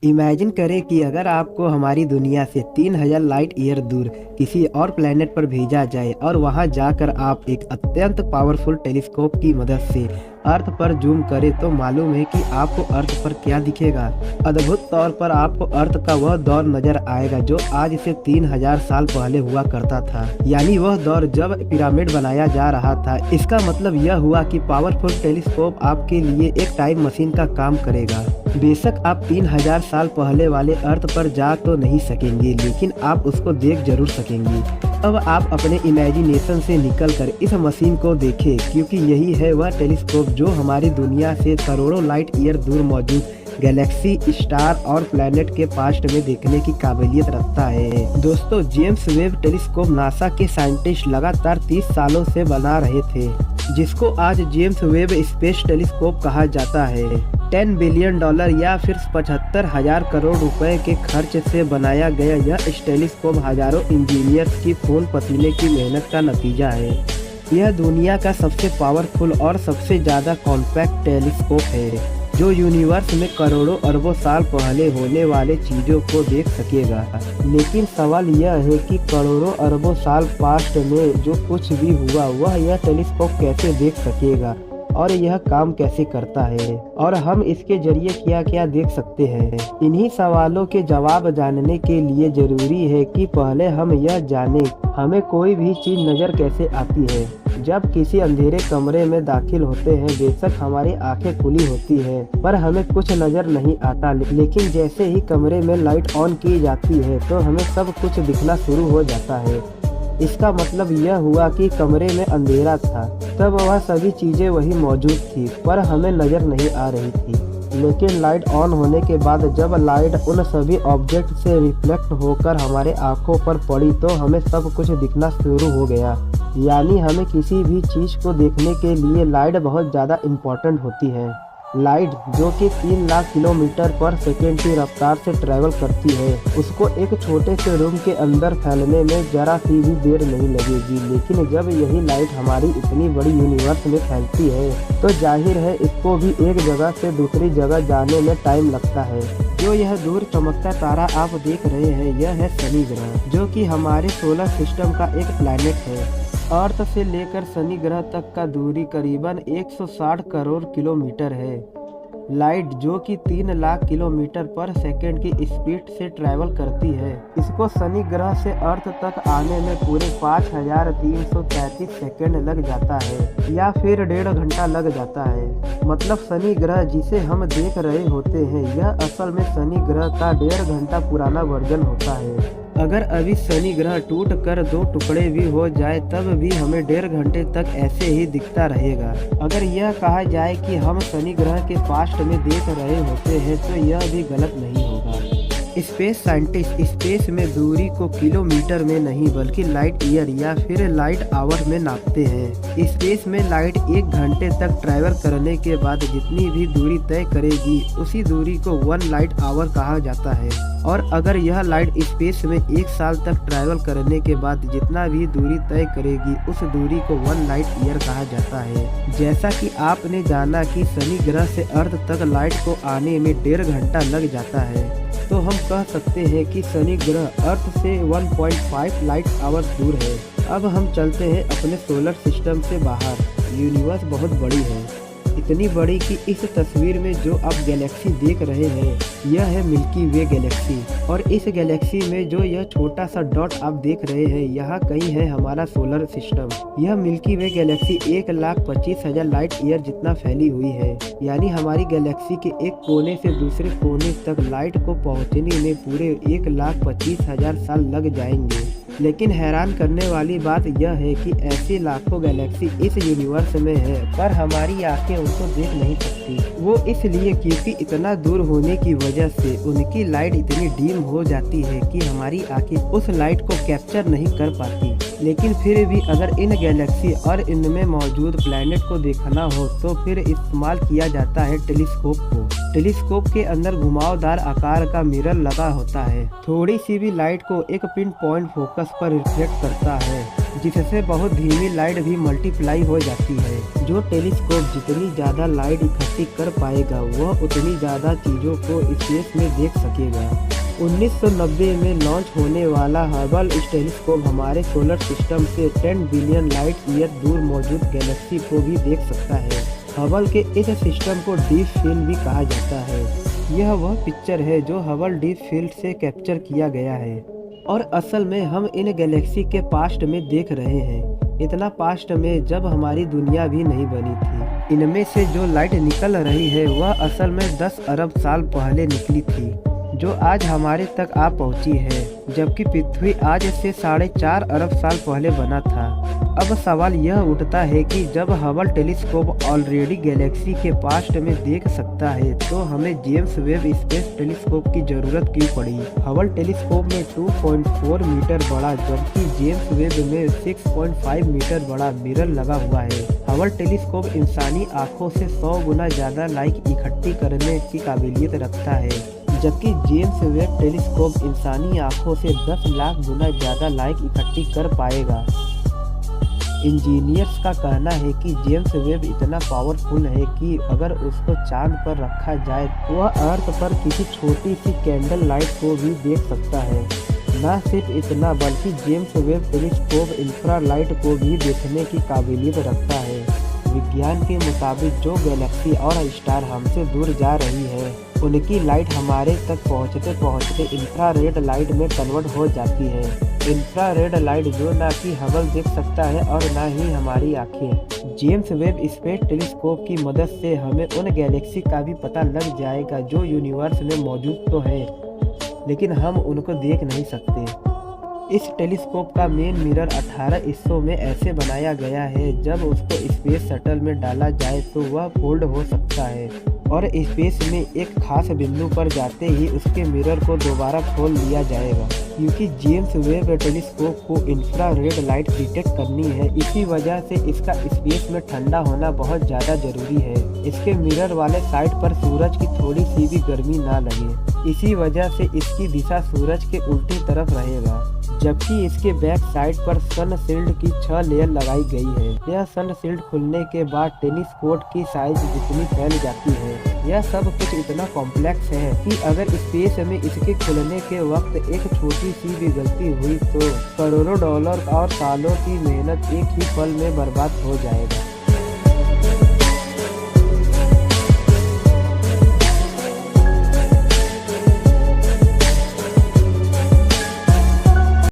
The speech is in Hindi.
इमेजिन करें कि अगर आपको हमारी दुनिया से 3000 लाइट ईयर दूर किसी और प्लेनेट पर भेजा जाए और वहां जाकर आप एक अत्यंत पावरफुल टेलीस्कोप की मदद से अर्थ पर जूम करें तो मालूम है कि आपको अर्थ पर क्या दिखेगा। अद्भुत तौर पर आपको अर्थ का वह दौर नजर आएगा जो आज से 3000 साल पहले हुआ करता था, यानी वह दौर जब पिरामिड बनाया जा रहा था। इसका मतलब यह हुआ कि पावरफुल टेलीस्कोप आपके लिए एक टाइम मशीन का काम करेगा। बेशक आप 3000 साल पहले वाले अर्थ पर जा तो नहीं सकेंगे, लेकिन आप उसको देख जरूर सकेंगे। अब आप अपने इमेजिनेशन से निकलकर इस मशीन को देखें, क्योंकि यही है वह टेलीस्कोप जो हमारी दुनिया से करोड़ों लाइट ईयर दूर मौजूद गैलेक्सी, स्टार और प्लैनेट के पास्ट में देखने की काबिलियत रखता है। दोस्तों, जेम्स वेब टेलीस्कोप नासा के साइंटिस्ट लगातार 30 सालों से बना रहे थे, जिसको आज जेम्स वेब स्पेस टेलीस्कोप कहा जाता है। $10 बिलियन या फिर 75,000 करोड़ रुपए के खर्च से बनाया गया यह टेलीस्कोप हजारों इंजीनियर्स की खून पसीने की मेहनत का नतीजा है। यह दुनिया का सबसे पावरफुल और सबसे ज़्यादा कॉम्पैक्ट टेलीस्कोप है जो यूनिवर्स में करोड़ों अरबों साल पहले होने वाले चीज़ों को देख सकेगा। लेकिन सवाल यह है कि करोड़ों अरबों साल पास्ट में जो कुछ भी हुआ वह यह टेलीस्कोप कैसे देख सकेगा और यह काम कैसे करता है, और हम इसके जरिए क्या क्या देख सकते हैं। इन्हीं सवालों के जवाब जानने के लिए जरूरी है कि पहले हम यह जानें हमें कोई भी चीज़ नज़र कैसे आती है। जब किसी अंधेरे कमरे में दाखिल होते हैं, बेशक हमारी आंखें खुली होती हैं पर हमें कुछ नज़र नहीं आता, लेकिन जैसे ही कमरे में लाइट ऑन की जाती है तो हमें सब कुछ दिखना शुरू हो जाता है। इसका मतलब यह हुआ कि कमरे में अंधेरा था, तब वह सभी चीज़ें वही मौजूद थी पर हमें नज़र नहीं आ रही थी। लेकिन लाइट ऑन होने के बाद जब लाइट उन सभी ऑब्जेक्ट से रिफ्लेक्ट होकर हमारे आंखों पर पड़ी तो हमें सब कुछ दिखना शुरू हो गया। यानी हमें किसी भी चीज़ को देखने के लिए लाइट बहुत ज़्यादा इम्पोर्टेंट होती है। लाइट जो कि 3 लाख किलोमीटर पर सेकेंड की रफ्तार से ट्रैवल करती है, उसको एक छोटे से रूम के अंदर फैलने में जरा सी भी देर नहीं लगेगी। लेकिन जब यही लाइट हमारी इतनी बड़ी यूनिवर्स में फैलती है तो जाहिर है इसको भी एक जगह से दूसरी जगह जाने में टाइम लगता है। जो यह दूर चमकता तारा आप देख रहे हैं यह है शनि ग्रह, जो कि हमारे सोलर सिस्टम का एक प्लैनेट है। अर्थ से लेकर शनि ग्रह तक का दूरी करीबन 160 करोड़ किलोमीटर है। लाइट जो कि 3 लाख किलोमीटर पर सेकेंड की स्पीड से ट्रैवल करती है, इसको शनि ग्रह से अर्थ तक आने में पूरे 5333 सेकेंड लग जाता है, या फिर 1.5 घंटा लग जाता है। मतलब शनि ग्रह जिसे हम देख रहे होते हैं यह असल में शनि ग्रह का 1.5 घंटा पुराना वर्जन होता है। अगर अभी शनि ग्रह टूट कर 2 टुकड़े भी हो जाए तब भी हमें 1.5 घंटे तक ऐसे ही दिखता रहेगा। अगर यह कहा जाए कि हम शनि ग्रह के पास्ट में देख रहे होते हैं तो यह भी गलत नहीं होगा। स्पेस साइंटिस्ट स्पेस में दूरी को किलोमीटर में नहीं बल्कि लाइट ईयर या फिर लाइट आवर में नापते हैं। स्पेस में लाइट 1 घंटे तक ट्रैवल करने के बाद जितनी भी दूरी तय करेगी उसी दूरी को 1 लाइट आवर कहा जाता है, और अगर यह लाइट स्पेस में 1 साल तक ट्रैवल करने के बाद जितना भी दूरी तय करेगी उस दूरी को 1 लाइट ईयर कहा जाता है। जैसा कि आपने जाना कि शनि ग्रह से अर्थ तक लाइट को आने में 1.5 घंटा लग जाता है, तो हम कह सकते हैं कि शनि ग्रह अर्थ से 1.5 लाइट आवर्स दूर है। अब हम चलते हैं अपने सोलर सिस्टम से बाहर। यूनिवर्स बहुत बड़ी है, इतनी बड़ी कि इस तस्वीर में जो आप गैलेक्सी देख रहे हैं यह है मिल्की वे गैलेक्सी, और इस गैलेक्सी में जो यह छोटा सा डॉट आप देख रहे हैं यहाँ कहीं है हमारा सोलर सिस्टम। यह मिल्की वे गैलेक्सी 1,25,000 लाइट ईयर जितना फैली हुई है, यानी हमारी गैलेक्सी के एक कोने से दूसरे कोने तक लाइट को पहुँचने में पूरे 1,25,000 साल लग जाएंगे। लेकिन हैरान करने वाली बात यह है कि ऐसी लाखों गैलेक्सी इस यूनिवर्स में है पर हमारी आंखें उनको देख नहीं सकती। वो इसलिए क्योंकि इतना दूर होने की वजह से उनकी लाइट इतनी डीम हो जाती है कि हमारी आंखें उस लाइट को कैप्चर नहीं कर पाती। लेकिन फिर भी अगर इन गैलेक्सी और इनमें मौजूद प्लैनेट को देखना हो तो फिर इस्तेमाल किया जाता है टेलीस्कोप को। टेलीस्कोप के अंदर घुमावदार आकार का मिरर लगा होता है, थोड़ी सी भी लाइट को एक पिन पॉइंट फोकस पर रिफ्लेक्ट करता है। जिससे बहुत धीमी लाइट भी मल्टीप्लाई हो जाती है। जो टेलीस्कोप जितनी ज़्यादा लाइट इकट्ठी कर पाएगा वह उतनी ज़्यादा चीज़ों को स्पेस में देख सकेगा। 1990 में लॉन्च होने वाला हबल टेलीस्कोप हमारे सोलर सिस्टम से 10 बिलियन लाइट ईयर दूर मौजूद गैलेक्सी को भी देख सकता है। हबल के इस सिस्टम को डीप फील्ड भी कहा जाता है। यह वह पिक्चर है जो हबल डीप फील्ड से कैप्चर किया गया है और असल में हम इन गैलेक्सी के पास्ट में देख रहे हैं। इतना पास्ट में जब हमारी दुनिया भी नहीं बनी थी। इनमें से जो लाइट निकल रही है वह असल में 10 अरब साल पहले निकली थी, जो आज हमारे तक आ पहुंची है, जबकि पृथ्वी आज से 4.5 अरब साल पहले बना था। अब सवाल यह उठता है कि जब हबल टेलीस्कोप ऑलरेडी गैलेक्सी के पास्ट में देख सकता है तो हमें जेम्स वेब स्पेस टेलीस्कोप की जरूरत क्यों पड़ी। हबल टेलीस्कोप में 2.4 मीटर बड़ा जबकि जेम्स वेब में 6.5 मीटर बड़ा मिरर लगा हुआ है। हबल टेलीस्कोप इंसानी आँखों से 100 गुना ज़्यादा लाइट इकट्ठी करने की काबिलियत रखता है, जबकि जेम्स वेब टेलीस्कोप इंसानी आँखों से 10 लाख गुना ज़्यादा लाइट इकट्ठी कर पाएगा। इंजीनियर्स का कहना है कि जेम्स वेब इतना पावरफुल है कि अगर उसको चांद पर रखा जाए तो वह अर्थ पर किसी छोटी सी कैंडल लाइट को भी देख सकता है। न सिर्फ इतना बल्कि जेम्स वेब टेलीस्कोप इंफ्रालाइट को भी देखने की काबिलियत रखता है। विज्ञान के मुताबिक जो गैलेक्सी और स्टार हमसे दूर जा रही है उनकी लाइट हमारे तक पहुंचते पहुंचते इंफ्रारेड लाइट में कन्वर्ट हो जाती है। इंफ्रारेड लाइट जो ना कि हबल देख सकता है और ना ही हमारी आंखें। जेम्स वेब स्पेस टेलीस्कोप की मदद से हमें उन गैलेक्सी का भी पता लग जाएगा जो यूनिवर्स में मौजूद तो है लेकिन हम उनको देख नहीं सकते। इस टेलीस्कोप का मेन मिरर 18 हिस्सों में ऐसे बनाया गया है जब उसको स्पेस शटल में डाला जाए तो वह फोल्ड हो सकता है और स्पेस में एक खास बिंदु पर जाते ही उसके मिरर को दोबारा खोल दिया जाएगा। क्योंकि जेम्स वेब टेलीस्कोप को इंफ्रारेड लाइट डिटेक्ट करनी है, इसी वजह से इसका स्पेस में ठंडा होना बहुत ज़्यादा जरूरी है। इसके मिरर वाले साइड पर सूरज की थोड़ी सी भी गर्मी ना लगे, इसी वजह से इसकी दिशा सूरज के उल्टी तरफ रहेगा। जबकि इसके बैक साइड पर सन शील्ड की 6 लेयर लगाई गई है। यह सन शील्ड खुलने के बाद टेलीस्कोप की साइज जितनी फैल जाती है। यह सब कुछ इतना कॉम्प्लेक्स है कि अगर स्पेस में इसके खुलने के वक्त एक छोटी सी भी गलती हुई तो करोड़ों डॉलर और सालों की मेहनत एक ही पल में बर्बाद हो जाएगा।